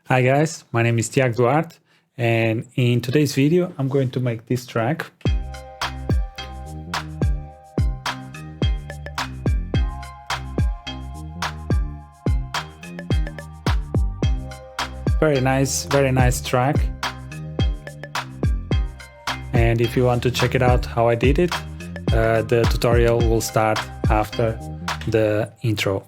Hi guys, my name is Tiago Duarte, and in today's video I'm going to make this track. Very nice track. And if you want to check it out how I did it, the tutorial will start after the intro.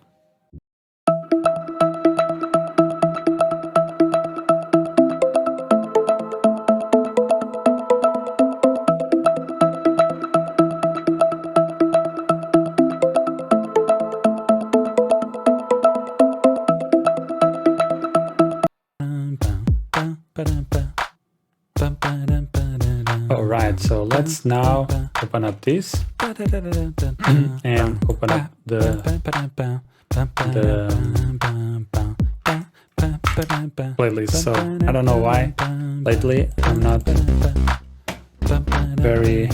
Alright, so let's now open up this and open up the playlist. So I don't know why lately I'm not very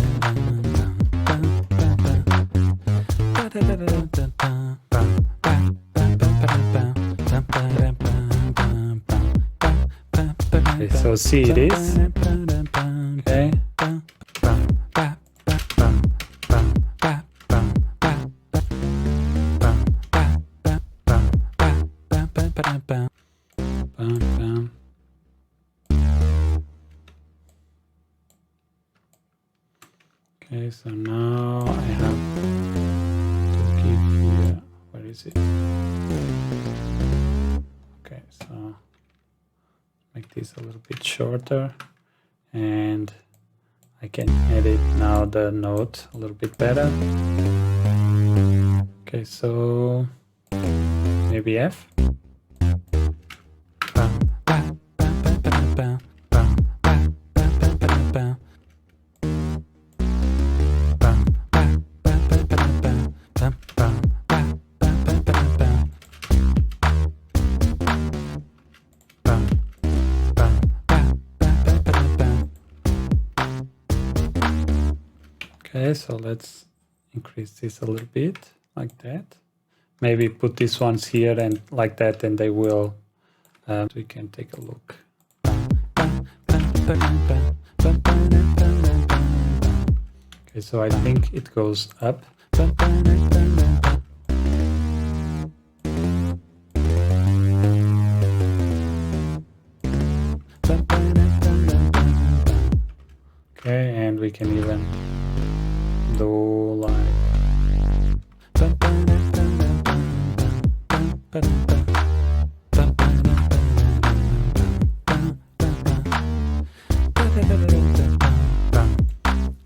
okay, so C it is. Okay. Okay, so now I have to give here, where is it? Okay, so make this a little bit shorter and I can edit now the note a little bit better. Okay, so maybe F. Okay, so let's increase this a little bit, like that. Maybe put these ones here and like that, and they will, we can take a look. Okay, so I think it goes up. Okay, and we can even do like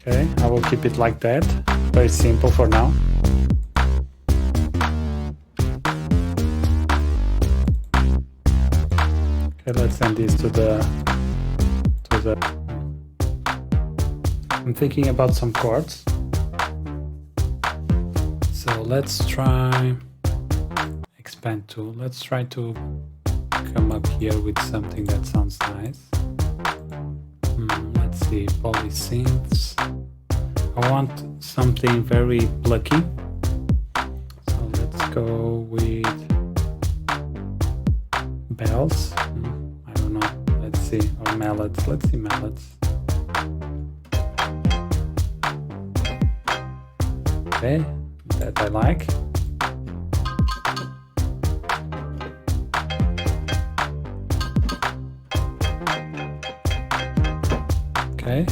okay, I will keep it like that, very simple for now. Okay, let's send this to the I'm thinking about some chords. So let's try expand tool. Let's try to come up here with something that sounds nice. Let's see, polysynths. I want something very plucky. So let's go with bells. I don't know. Let's see, or melodies. Let's see melodies. Okay, that I like. Okay.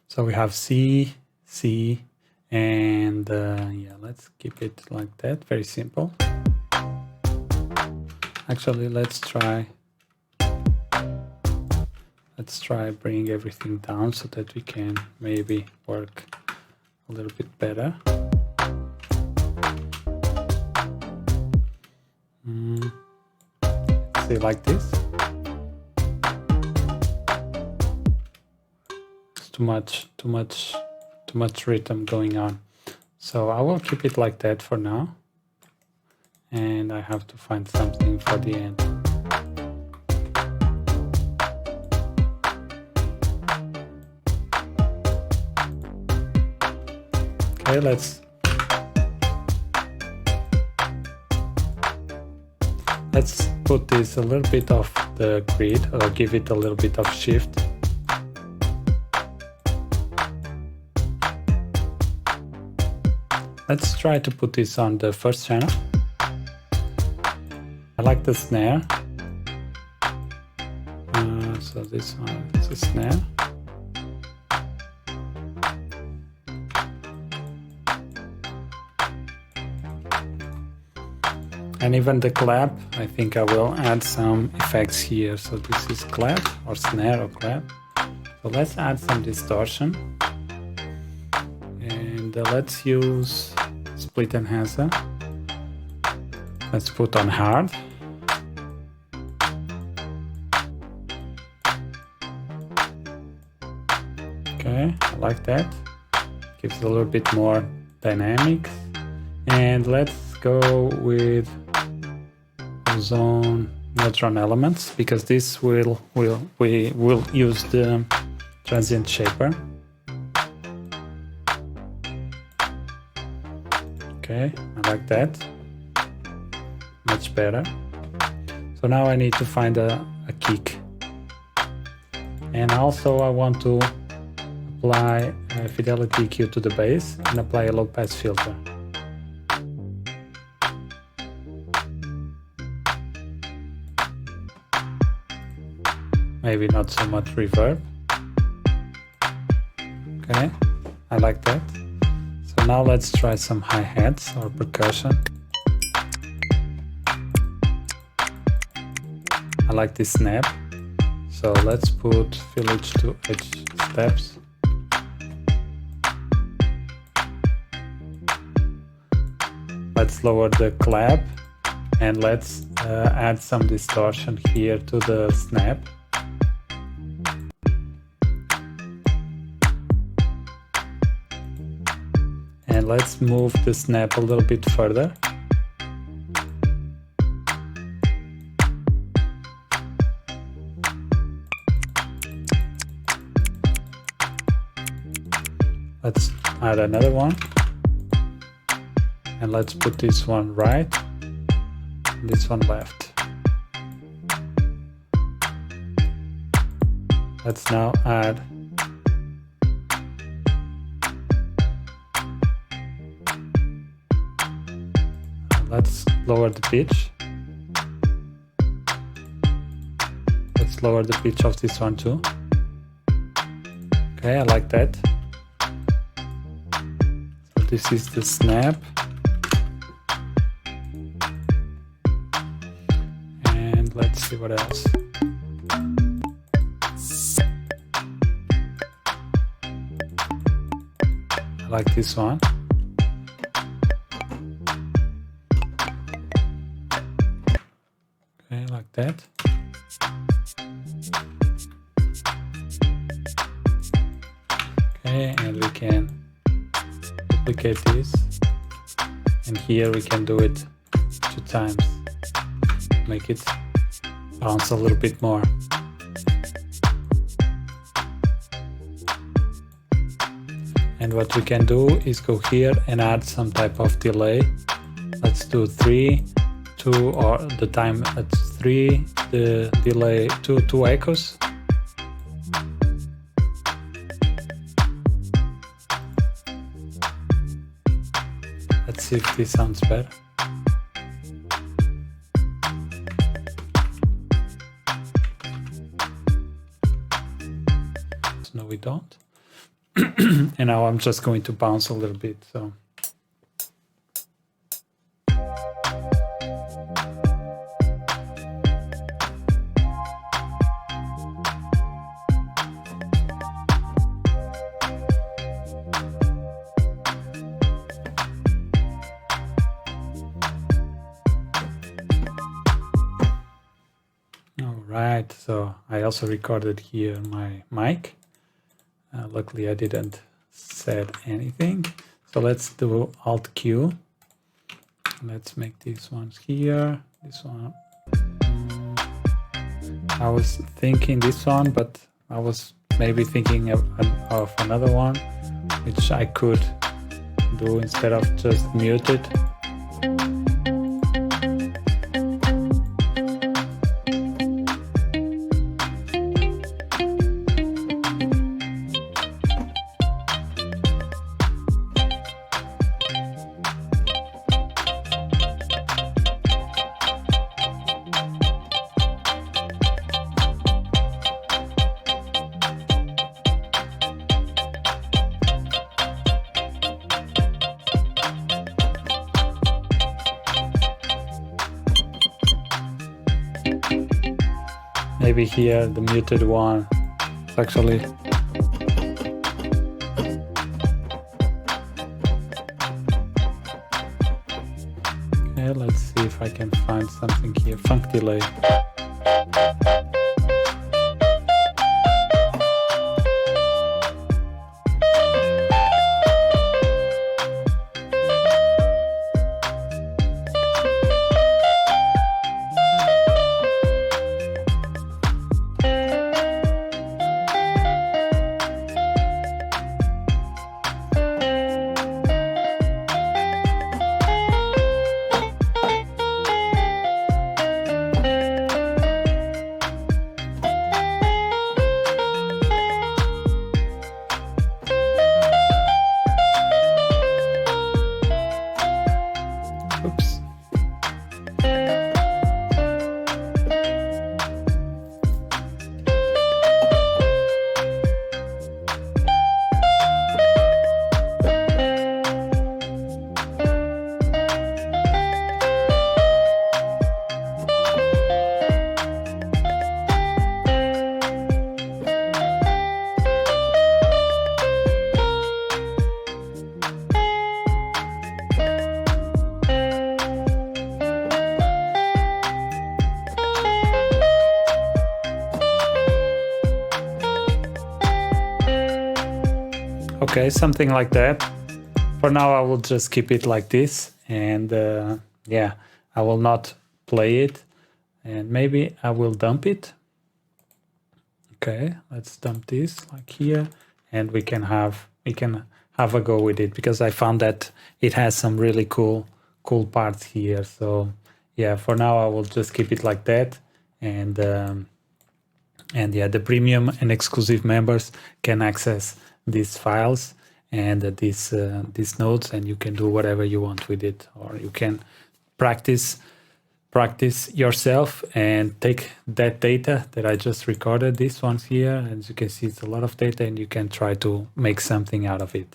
So we have C, C, and yeah, let's keep it like that, very simple. Actually, let's try bring everything down so that we can maybe work a little bit better. See, like this. Too much rhythm going on. So I will keep it like that for now. and I have to find something for the end. Okay, let's put this a little bit off the grid, or give it a little bit of shift. Let's try to put this on the first channel. I like the snare. So this one is a snare. And even the clap, I think I will add some effects here. So this is clap or snare or clap. So let's add some distortion. And let's use splitEnhancer. Let's put on hard. Okay, I like that. Gives a little bit more dynamics. And let's go with zone neutron elements, because this we will use the transient shaper. Okay, I like that. Much better. So now I need to find a kick. And also I want to apply a Fidelity EQ to the bass and apply a low pass filter. Maybe not so much reverb. Okay, I like that. So now let's try some hi-hats or percussion. I like this snap. So let's put village to edge steps. Let's lower the clap and let's add some distortion here to the snap. And let's move the snap a little bit further. Let's add another one. And let's put this one right, and this one left. Let's now add let's lower the pitch. Let's lower the pitch of this one too. Okay, I like that. So this is the snap. And let's see what else. I like this one. Okay, like that. Okay, and we can duplicate this. And here we can do it 2 times. Make it bounce a little bit more. And what we can do is go here and add some type of delay. Let's do 3, 2, or the time at 3, the delay 2 echoes. Let's see if this sounds better. No, we don't. And now I'm just going to bounce a little bit. So all right, so I also recorded here my mic. Luckily I didn't set anything. So let's do Alt Q. let's make these ones here. This one. I was thinking this one, but I was maybe thinking of another one, which I could do instead of just mute it. Maybe here the muted one is actually okay. Let's see if I can find something here. Funk delay. Oops. Okay, something like that. For now, I will just keep it like this, and yeah, I will not play it, and maybe I will dump it. Okay, let's dump this like here, and we can have a go with it, because I found that it has some really cool parts here. So yeah, for now I will just keep it like that, and yeah, the premium and exclusive members can access these files and these notes, and you can do whatever you want with it, or you can practice yourself and take that data that I just recorded, these ones here. As you can see, it's a lot of data, and you can try to make something out of it.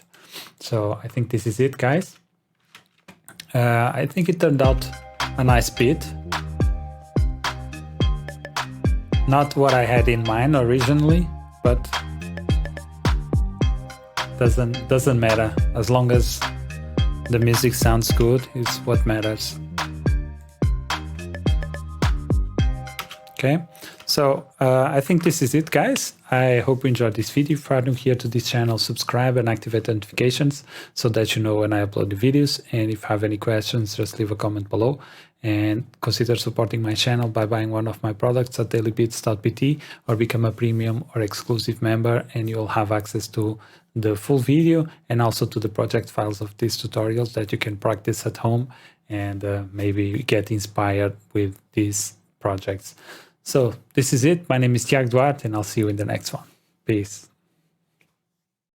So I think this is it, guys. I think it turned out a nice beat. Not what I had in mind originally, but doesn't matter, as long as the music sounds good is what matters. Okay, so I think this is it, guys. I hope you enjoyed this video. If you are new here to this channel, subscribe and activate notifications so that you know when I upload the videos. And if you have any questions, just leave a comment below, and consider supporting my channel by buying one of my products at dailybeats.pt, or become a premium or exclusive member, and you'll have access to the full video and also to the project files of these tutorials that you can practice at home, and maybe get inspired with these projects. So this is it. My name is Tiago Duarte, and I'll see you in the next one. Peace.